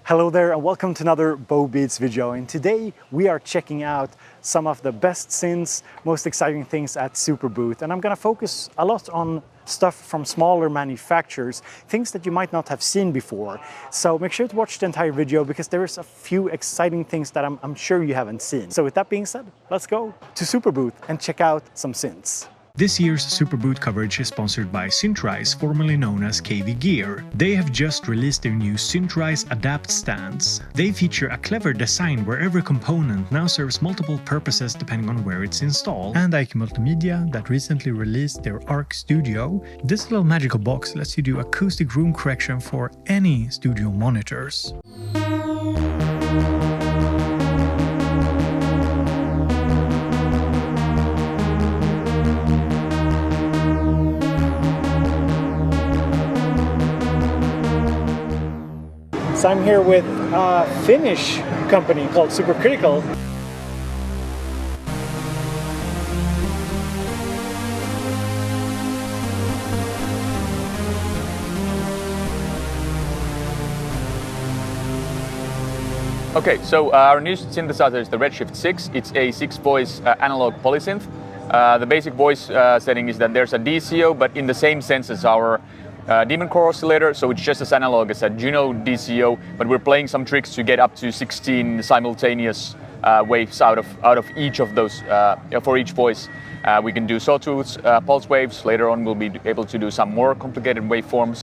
Hello there and welcome to another BoBeats video, and today we are checking out some of the best synths, most exciting things at Superbooth, and I'm going to focus a lot on stuff from smaller manufacturers, things that you might not have seen before. So make sure to watch the entire video because there is a few exciting things that I'm sure you haven't seen. So with that being said, let's go to Superbooth and check out some synths. This year's Superbooth coverage is sponsored by SynthRise, formerly known as KV Gear. They have just released their new SynthRise Adapt stands. They feature a clever design where every component now serves multiple purposes depending on where it's installed. And IQ Multimedia, that recently released their Arc Studio. This little magical box lets you do acoustic room correction for any studio monitors. So I'm here with a Finnish company called Supercritical. Okay, so our new synthesizer is the REDSHIFT 6. It's a 6-voice analog polysynth. The basic voice setting is that there's a DCO, but in the same sense as our Demon Core oscillator, so it's just as analog as a Juno DCO, but we're playing some tricks to get up to 16 simultaneous waves out of each of those for each voice. We can do sawtooths, pulse waves. Later on, we'll be able to do some more complicated waveforms.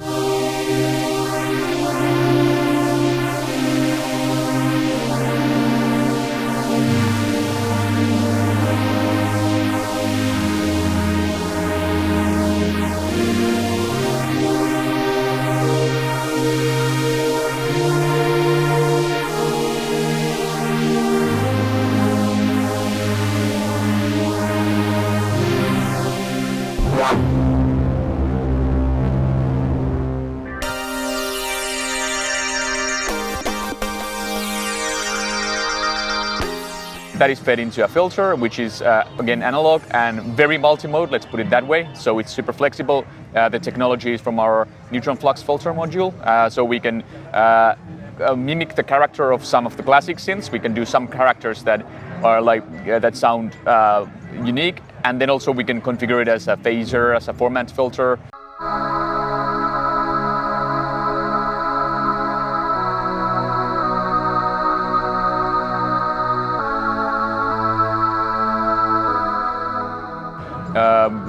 That is fed into a filter, which is again analog and very multi-mode, let's put it that way. So it's super flexible. The technology is from our neutron flux filter module, so we can mimic the character of some of the classic synths. We can do some characters that are like that sound unique, and then also we can configure it as a phaser, as a format filter.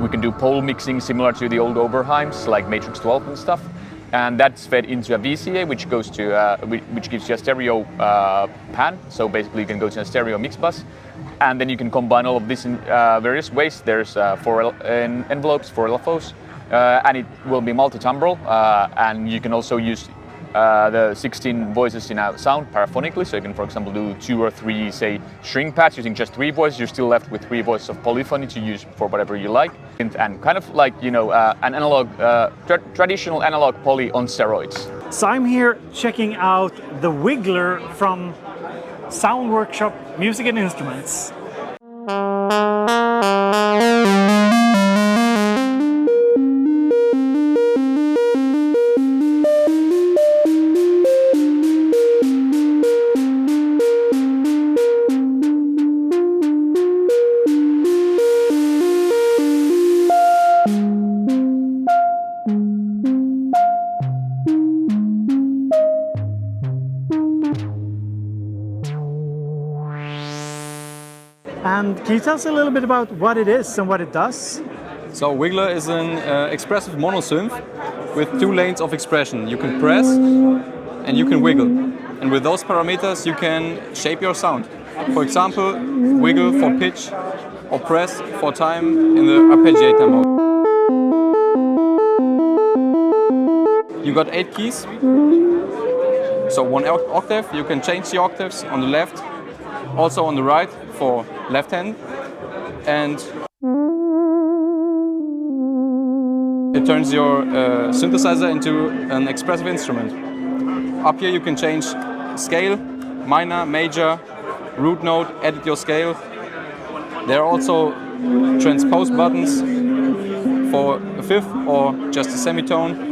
We can do pole mixing similar to the old Oberheims, like Matrix 12 and stuff, and that's fed into a VCA, which goes to which gives you a stereo pan. So basically, you can go to a stereo mix bus, and then you can combine all of this in various ways. There's 4 envelopes, 4 LFOs, and it will be multi-timbral, and you can also use the 16 voices in a sound paraphonically, so you can, for example, do 2 or 3, say, string pads using just 3 voices. You're still left with 3 voices of polyphony to use for whatever you like, and kind of like, you know, an analog, traditional analog poly on steroids. So I'm here checking out the Wiggler from Sound Workshop Music and Instruments. And can you tell us a little bit about what it is and what it does? So Wiggler is an expressive monosynth with 2 lanes of expression. You can press and you can wiggle. And with those parameters you can shape your sound. For example, wiggle for pitch or press for time in the arpeggiator mode. You got 8 keys. So 1 octave, you can change the octaves on the left, also on the right for left hand, and it turns your synthesizer into an expressive instrument. Up here you can change scale, minor, major, root note, edit your scale. There are also transpose buttons for a fifth or just a semitone.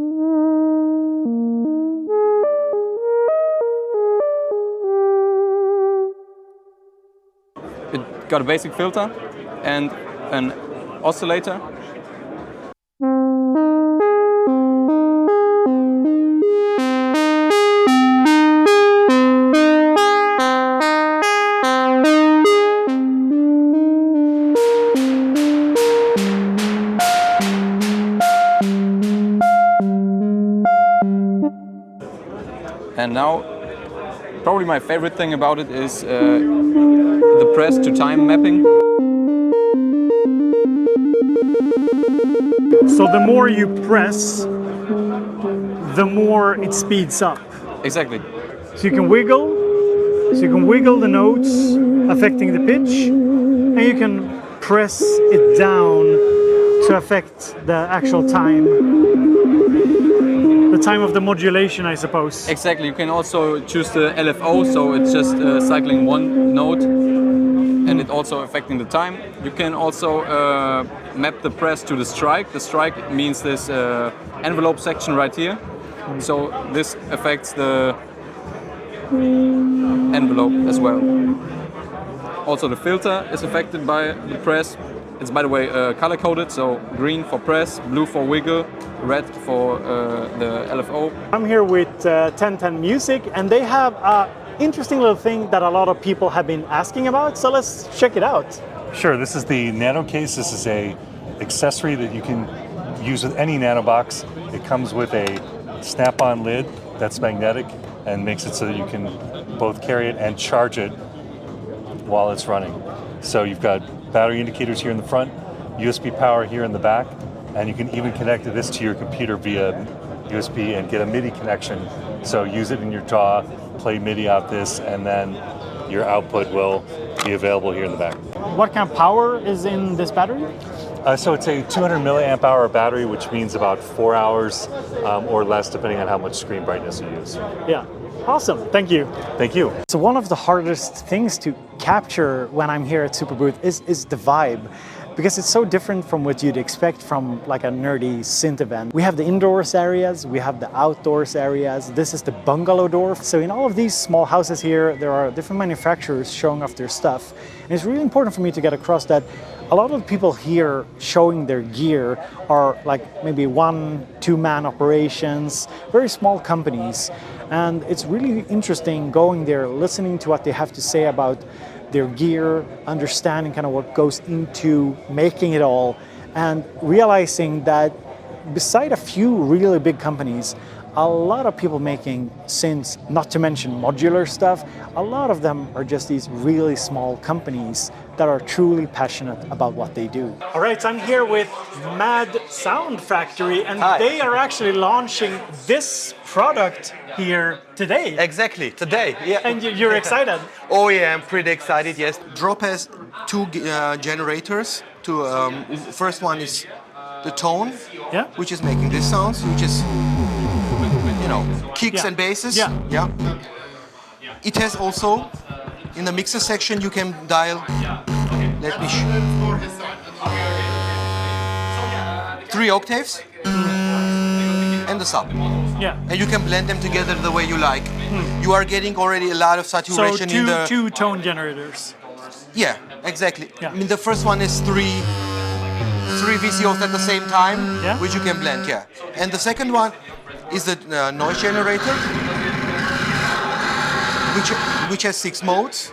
got a basic filter and an oscillator. And now, probably my favorite thing about it is the press to time mapping. So the more you press, the more it speeds up. Exactly. So you can wiggle the notes affecting the pitch, and you can press it down to affect the actual time. The time of the modulation, I suppose. Exactly. You can also choose the LFO, so it's just cycling one note, and it also affecting the time. You can also map the press to the strike. The strike means this envelope section right here. So this affects the envelope as well. Also the filter is affected by the press. It's, by the way, color coded, so green for press, blue for wiggle, red for the LFO. I'm here with 1010 Music, and they have an interesting little thing that a lot of people have been asking about, so let's check it out. Sure, this is the Nano Case. This is a accessory that you can use with any Nano box. It comes with a snap-on lid that's magnetic and makes it so that you can both carry it and charge it while it's running. So you've got battery indicators here in the front, USB power here in the back, and you can even connect this to your computer via USB and get a MIDI connection. So use it in your DAW, play MIDI out this, and then your output will be available here in the back. What kind of power is in this battery? So it's a 200 milliamp hour battery, which means about 4 hours or less, depending on how much screen brightness you use. Yeah, awesome, thank you. Thank you. So one of the hardest things to capture when I'm here at Superbooth is the vibe, because it's so different from what you'd expect from like a nerdy synth event. We have the indoors areas, we have the outdoors areas, this is the bungalow door. So in all of these small houses here, there are different manufacturers showing off their stuff. And it's really important for me to get across that a lot of the people here showing their gear are like maybe 1-2 man operations, very small companies. And it's really interesting going there, listening to what they have to say about their gear, understanding kind of what goes into making it all, and realizing that beside a few really big companies, a lot of people making synths, not to mention modular stuff, a lot of them are just these really small companies that are truly passionate about what they do. All right, so I'm here with Mad Sound Factory, and they are actually launching this product here today. Exactly, today, yeah. And you're excited? Oh yeah, I'm pretty excited, yes. Drop has two generators. First one is the tone, Yeah. which is making these sounds, which is, you know, kicks Yeah. and basses. Yeah. Yeah. It has also, in the mixer section, you can dial, let me show, 3 octaves and the sub. Yeah. And you can blend them together the way you like. You are getting already a lot of So saturation in the... two tone generators. Yeah, exactly. Yeah. I mean, the first one is three VCOs at the same time, Yeah. which you can blend, yeah. And the second one is the noise generator, which has 6 modes.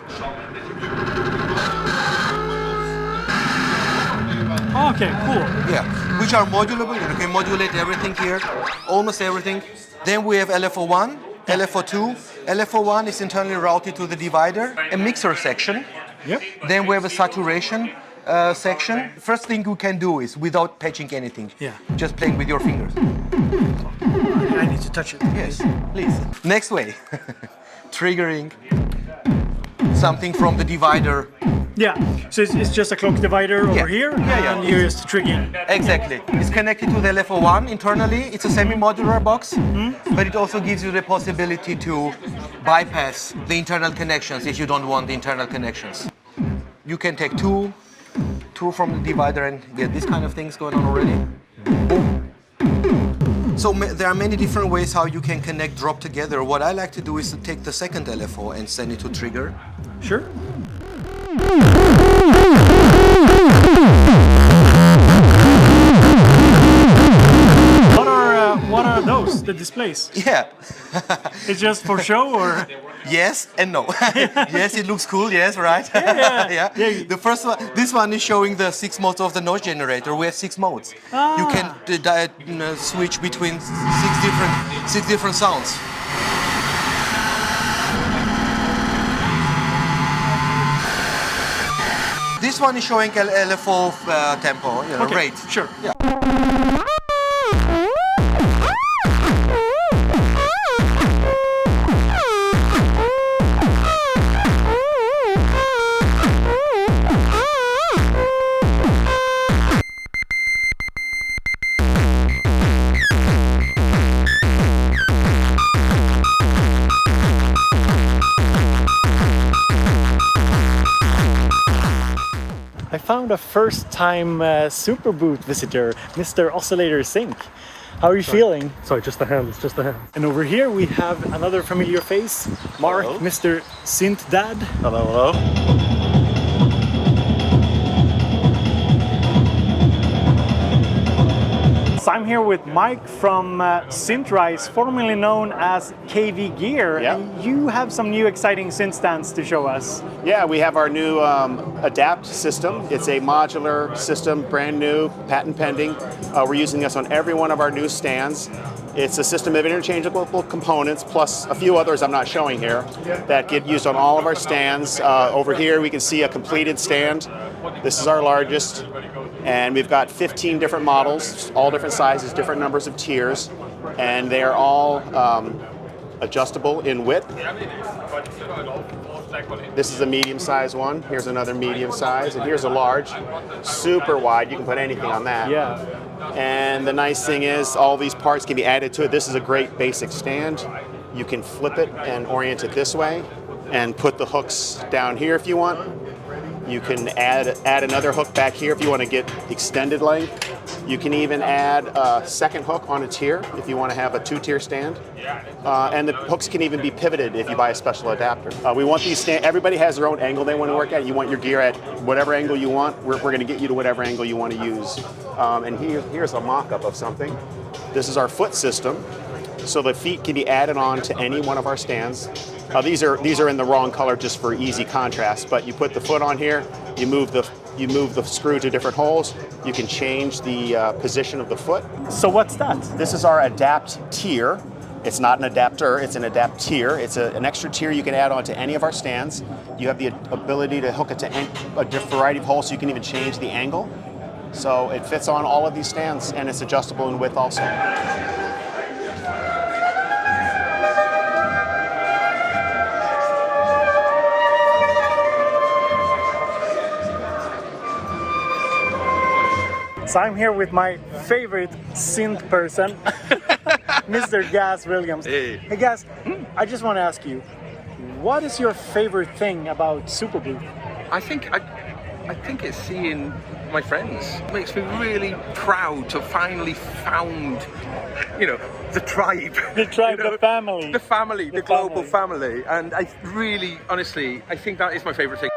Okay, cool. Yeah, which are modulable. You can modulate everything here, almost everything. Then we have LFO1, LFO2. LFO1 is internally routed to the divider, a mixer section. Yep. Then we have a saturation section. First thing you can do is, without patching anything, Yeah. just playing with your fingers. I need to touch it. Yes, please. Next way, triggering something from the divider. Yeah, so it's just a clock divider over here, Yeah. and you just trigger. Exactly. It's connected to the LFO1 internally. It's a semi-modular box, but it also gives you the possibility to bypass the internal connections if you don't want the internal connections. You can take two from the divider and get this kind of things going on already. Boom. So there are many different ways how you can connect drop together. What I like to do is to take the second LFO and send it to trigger. Sure. What are those? The displays? Yeah. It's just for show, or? Yes and no. Yes, it looks cool. Yes, right. Yeah. The first one, this one is showing the 6 modes of the noise generator. We have 6 modes. You can switch between six different sounds. This one is showing LFO tempo, Okay, rate. sure. Yeah. I found a first-time Superbooth visitor, Mr. Oscillator Sync. How are you feeling? Sorry, just the hand, it's just the hand. And over here we have another familiar face, Mark, Hello. Mr. Synth Dad. Hello, hello. So I'm here with Mike from SynthRise, formerly known as KV Gear. Yeah. And you have some new exciting synth stands to show us. Yeah, we have our new Adapt system. It's a modular system, brand new, patent pending. We're using this on every one of our new stands. It's a system of interchangeable components, plus a few others I'm not showing here, that get used on all of our stands. Over here we can see a completed stand. This is our largest, and we've got 15 different models, all different sizes, different numbers of tiers, and they are all adjustable in width. This is a medium-sized one. Here's another medium size, and here's a large, super wide. You can put anything on that. Yeah. And the nice thing is all these parts can be added to it. This is a great basic stand. You can flip it and orient it this way and put the hooks down here if you want. You can add another hook back here if you want to get extended length. You can even add a second hook on a tier if you want to have a 2-tier stand. And the hooks can even be pivoted if you buy a special adapter. We want these everybody has their own angle they want to work at. You want your gear at whatever angle you want. We're going to get you to whatever angle you want to use. And here's a mock-up of something. This is our foot system. So the feet can be added on to any one of our stands. These are in the wrong color just for easy contrast, but you put the foot on here, you move the screw to different holes, you can change the position of the foot. So what's that? This is our Adapt tier. It's not an adapter, it's an Adapt tier. It's an extra tier you can add on to any of our stands. You have the ability to hook it to a variety of holes, so you can even change the angle. So it fits on all of these stands, and it's adjustable in width also. So I'm here with my favorite synth person, Mr. Gaz Williams. Hey. Hey Gaz, I just want to ask you, what is your favorite thing about Superbooth? I think it's seeing my friends. It makes me really proud to finally found, the tribe. The tribe, the family. The family, the global family. And I really, honestly, I think that is my favorite thing.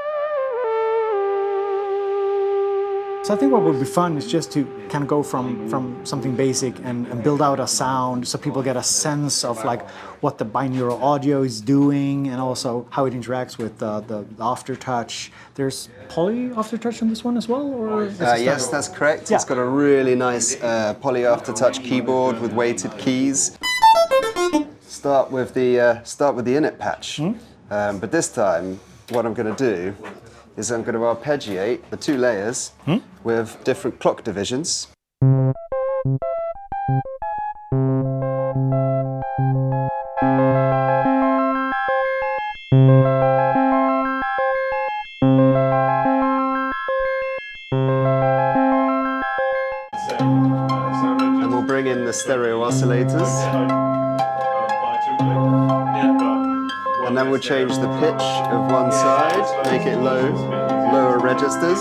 So I think what would be fun is just to kind of go from something basic and build out a sound so people get a sense of like what the binaural audio is doing and also how it interacts with the aftertouch. There's poly aftertouch on this one as well? Or is it yes, that's correct. Yeah. It's got a really nice poly aftertouch keyboard with weighted keys. Start with the init patch. But this time, what I'm going to do is I'm going to arpeggiate the 2 layers with different clock divisions. And we'll bring in the stereo oscillators. And then we'll change the pitch of one side, make it lower registers.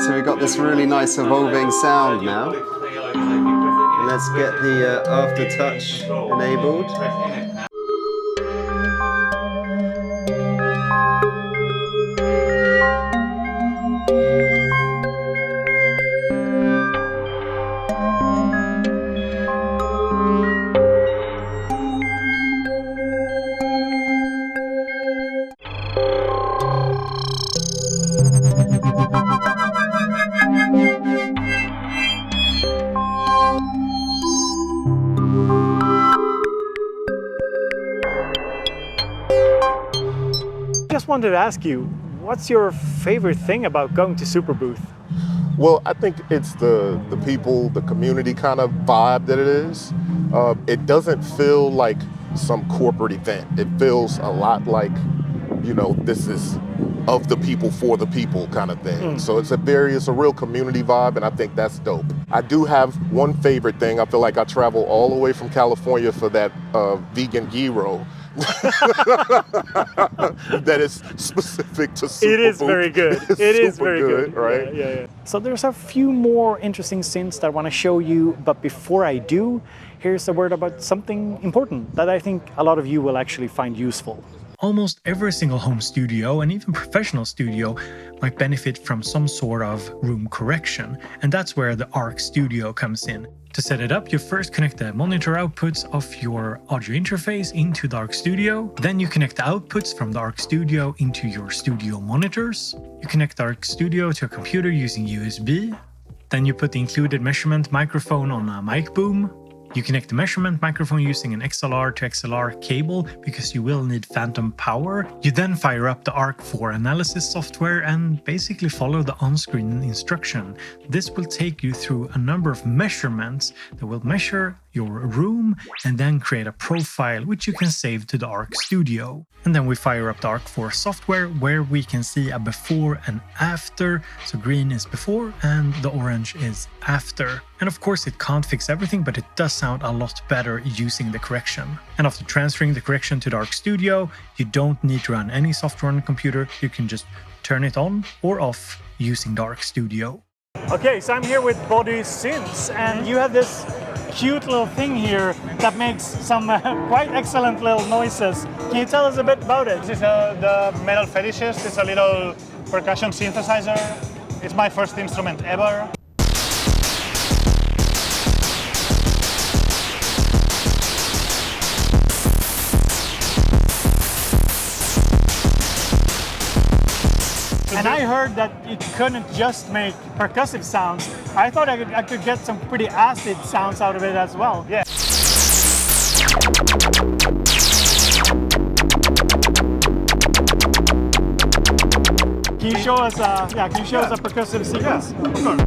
So we've got this really nice evolving sound now. And let's get the aftertouch enabled. Just wanted to ask you, what's your favorite thing about going to Superbooth? Well, I think it's the people, the community kind of vibe that it is. It doesn't feel like some corporate event. It feels a lot like, you know, this is of the people for the people kind of thing. So it's a real community vibe, and I think that's dope. I do have one favorite thing. I feel like I travel all the way from California for that vegan gyro. That is specific to Superbooth. It is very good. It is very good, right? Yeah. So there's a few more interesting synths that I want to show you, but before I do, here's a word about something important that I think a lot of you will actually find useful. Almost every single home studio and even professional studio might benefit from some sort of room correction, and that's where the ARC Studio comes in. To set it up, you first connect the monitor outputs of your audio interface into the ARC Studio. Then you connect the outputs from the ARC Studio into your studio monitors. You connect the ARC Studio to a computer using USB. Then you put the included measurement microphone on a mic boom. You connect the measurement microphone using an XLR to XLR cable because you will need phantom power. You then fire up the ARC4 analysis software and basically follow the on-screen instruction. This will take you through a number of measurements that will measure your room and then create a profile which you can save to the ARC Studio. And then we fire up the ARC4 software where we can see a before and after. So green is before and the orange is after. And of course it can't fix everything, but it does sound a lot better using the correction. And after transferring the correction to the ARC Studio, you don't need to run any software on the computer. You can just turn it on or off using the ARC Studio. Okay, so I'm here with Body Synths, and you have this cute little thing here that makes some quite excellent little noises. Can you tell us a bit about it? This is the Metal FETISHIST. It's a little percussion synthesizer. It's my first instrument ever. And I heard that it couldn't just make percussive sounds. I thought I could get some pretty acid sounds out of it as well. Yeah. Can you show us a percussive sequence? Yeah, of course.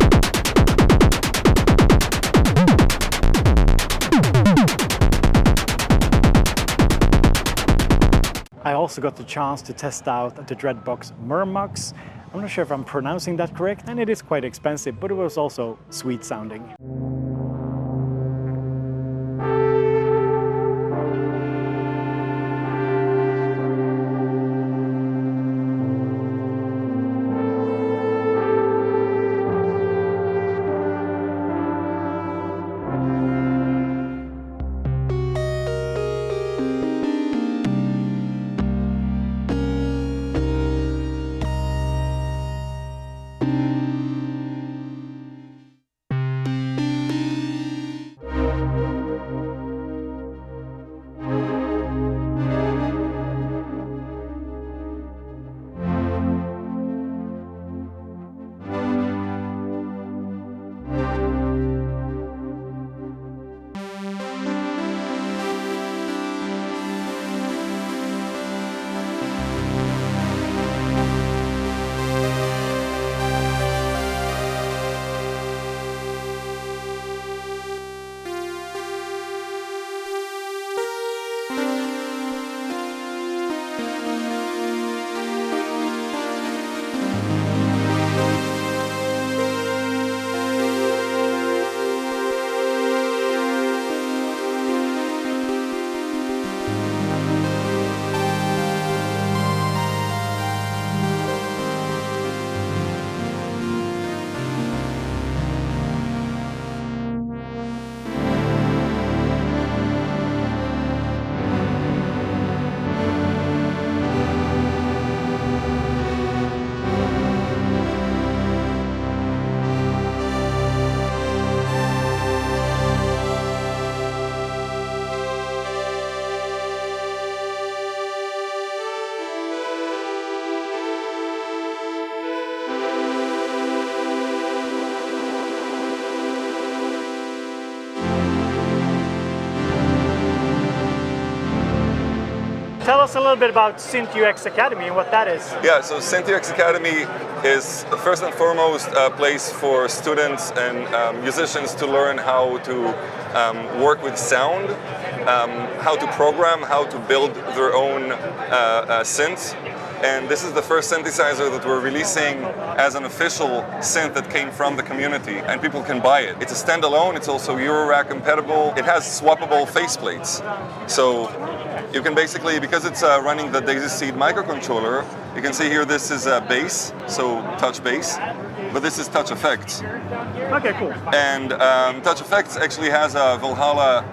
I also got the chance to test out the Dreadbox MURMUX. I'm not sure if I'm pronouncing that correct, and it is quite expensive, but it was also sweet sounding. tell us a little bit about Synthux Academy and what that is. Yeah, so Synthux Academy is first and foremost a place for students and musicians to learn how to work with sound, how to program, how to build their own synths. And this is the first synthesizer that we're releasing as an official synth that came from the community, and people can buy it. It's a standalone, it's also Eurorack compatible. It has swappable faceplates. So you can basically, because it's running the Daisy Seed microcontroller, you can see here this is a bass, so touch bass, but this is touch effects. Okay, cool. And touch effects actually has a Valhalla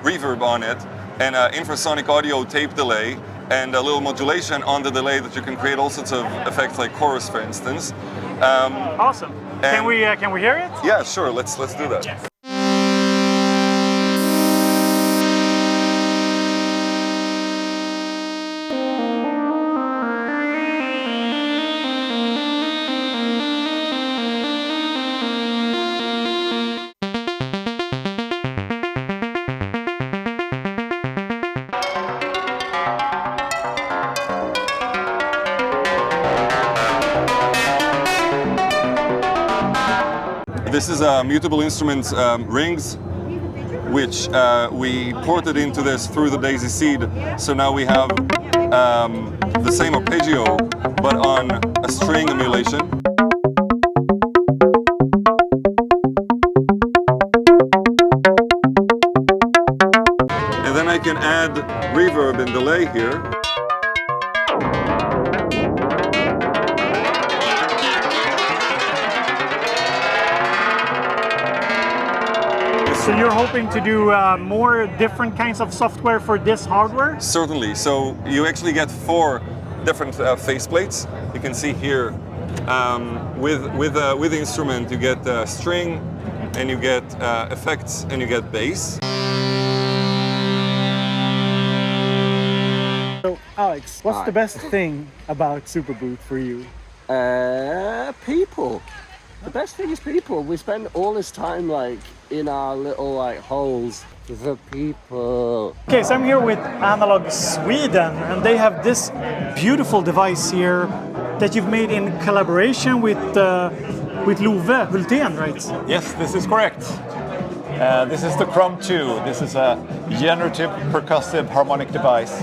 reverb on it, and an infrasonic audio tape delay, and a little modulation on the delay that you can create all sorts of effects like chorus, for instance. Awesome. Can we hear it? Yeah, sure. Let's do that. Yes. This is Mutable Instruments rings, which we ported into this through the Daisy Seed. So now we have the same arpeggio, but on a string emulation. And then I can add reverb and delay here. So you're hoping to do more different kinds of software for this hardware? Certainly. So you actually get 4 different faceplates. You can see here with the instrument you get string, and you get effects, and you get bass. So Alex, what's the best thing about Superbooth for you? People. The best thing is people. We spend all this time like in our little like holes. The people. Okay, so I'm here with Analog Sweden, and they have this beautiful device here that you've made in collaboration with Love Hultén, right? Yes, this is correct. This is the Chrome 2. This is a generative percussive harmonic device,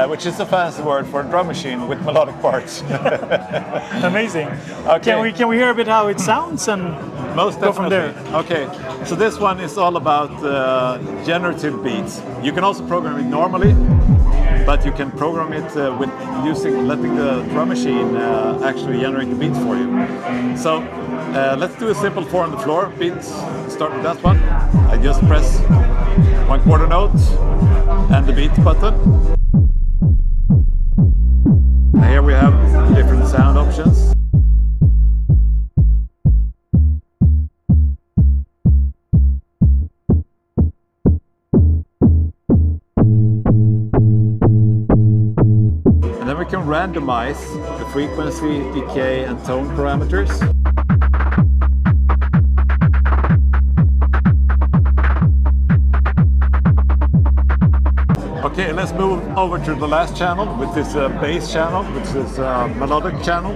which is a fancy word for a drum machine with melodic parts. Amazing. Okay. Can we hear a bit how it sounds and Most go from there? Okay, so this one is all about generative beats. You can also program it normally, but you can program it with letting the drum machine actually generate the beats for you. So let's do a simple 4 on the floor beats. Start with that one. I just press 1/4 note and the beat button. Here we have different sound options. And then we can randomize the frequency, decay, and tone parameters. Okay, let's move over to the last channel, which is a bass channel, which is a melodic channel.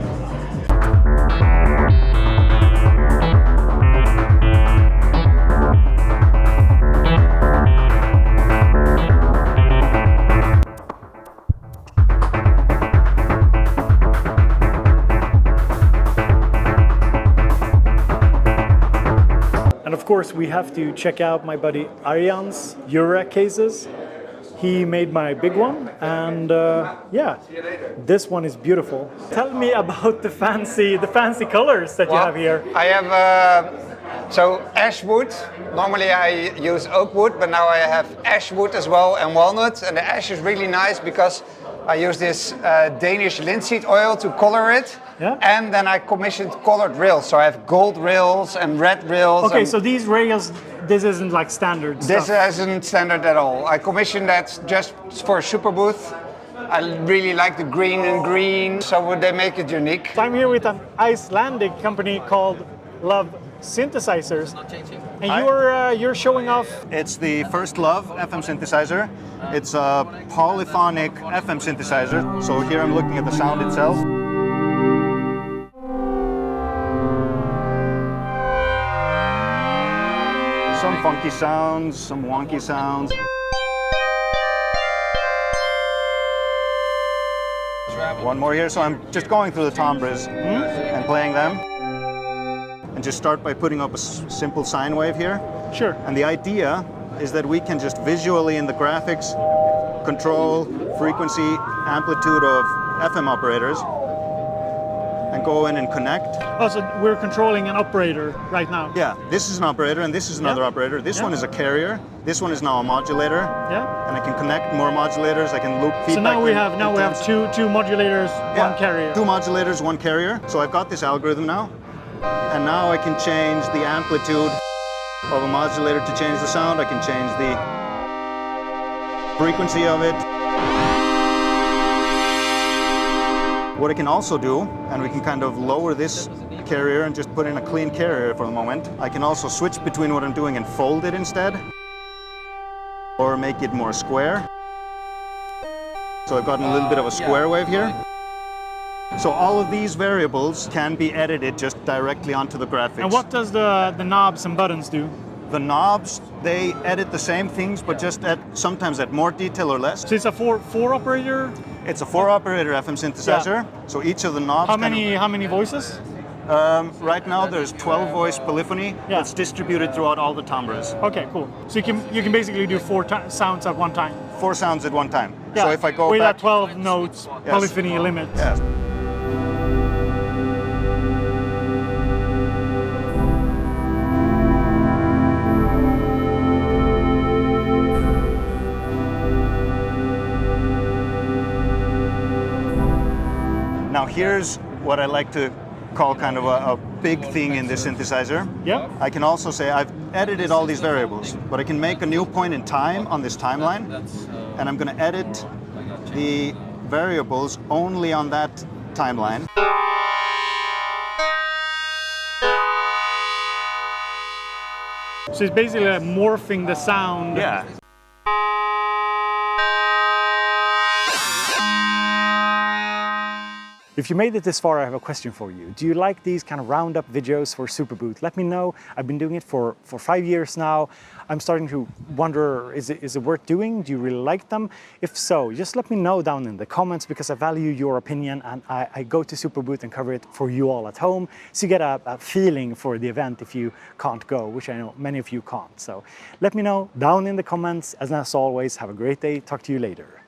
And of course, we have to check out my buddy Arjan's Eurorack cases. He made my big one, and yeah, this one is beautiful. Tell me about the fancy colors that you have here. I have so ash wood. Normally I use oak wood, but now I have ash wood as well and walnut. And the ash is really nice because I use this Danish linseed oil to color it. Yeah. And then I commissioned colored rails. So I have gold rails and red rails. Okay, so these rails, this isn't like standard This stuff. isn't standard at all. I commissioned that just for Superbooth. I really like the green and green, so they make it unique. So I'm here with an Icelandic company called Love synthesizers. Not changing. And you're showing off. It's the First Love FM synthesizer. It's a polyphonic FM synthesizer. So here I'm looking at the sound itself. Some funky sounds, some wonky sounds. One more here, so I'm just going through the timbres and playing them. And just start by putting up a simple sine wave here. Sure. And the idea is that we can just visually in the graphics control frequency, amplitude of FM operators and go in and connect. Oh, so we're controlling an operator right now? Yeah, this is an operator and this is another operator. This one is a carrier. This one is now a modulator. Yeah. And I can connect more modulators. I can loop feedback. So now we have two modulators, one carrier. Two modulators, one carrier. So I've got this algorithm now. And now I can change the amplitude of a modulator to change the sound. I can change the frequency of it. What I can also do, and we can kind of lower this carrier and just put in a clean carrier for the moment. I can also switch between what I'm doing and fold it instead, or make it more square. So I've gotten a little bit of a square wave here. So all of these variables can be edited just directly onto the graphics. And what does the knobs and buttons do? The knobs, they edit the same things, but just sometimes at more detail or less. So it's a four operator? It's a 4-operator FM synthesizer. Yeah. So each of the knobs. How many voices? Right now there's 12 voice polyphony that's distributed throughout all the timbres. Okay, cool. So you can basically do 4 sounds at one time. 4 sounds at one time. Yeah. So if I go with back, that 12 notes polyphony limit. Yes. Now here's what I like to call kind of a big thing in this synthesizer. Yeah. I can also say I've edited all these variables, but I can make a new point in time on this timeline, and I'm going to edit the variables only on that timeline. So it's basically like morphing the sound. Yeah. If you made it this far, I have a question for you. Do you like these kind of roundup videos for Superbooth? Let me know. I've been doing it for 5 years now. I'm starting to wonder, is it worth doing? Do you really like them? If so, just let me know down in the comments, because I value your opinion, and I go to Superbooth and cover it for you all at home, so you get a feeling for the event if you can't go, which I know many of you can't. So let me know down in the comments, and as always, have a great day. Talk to you later.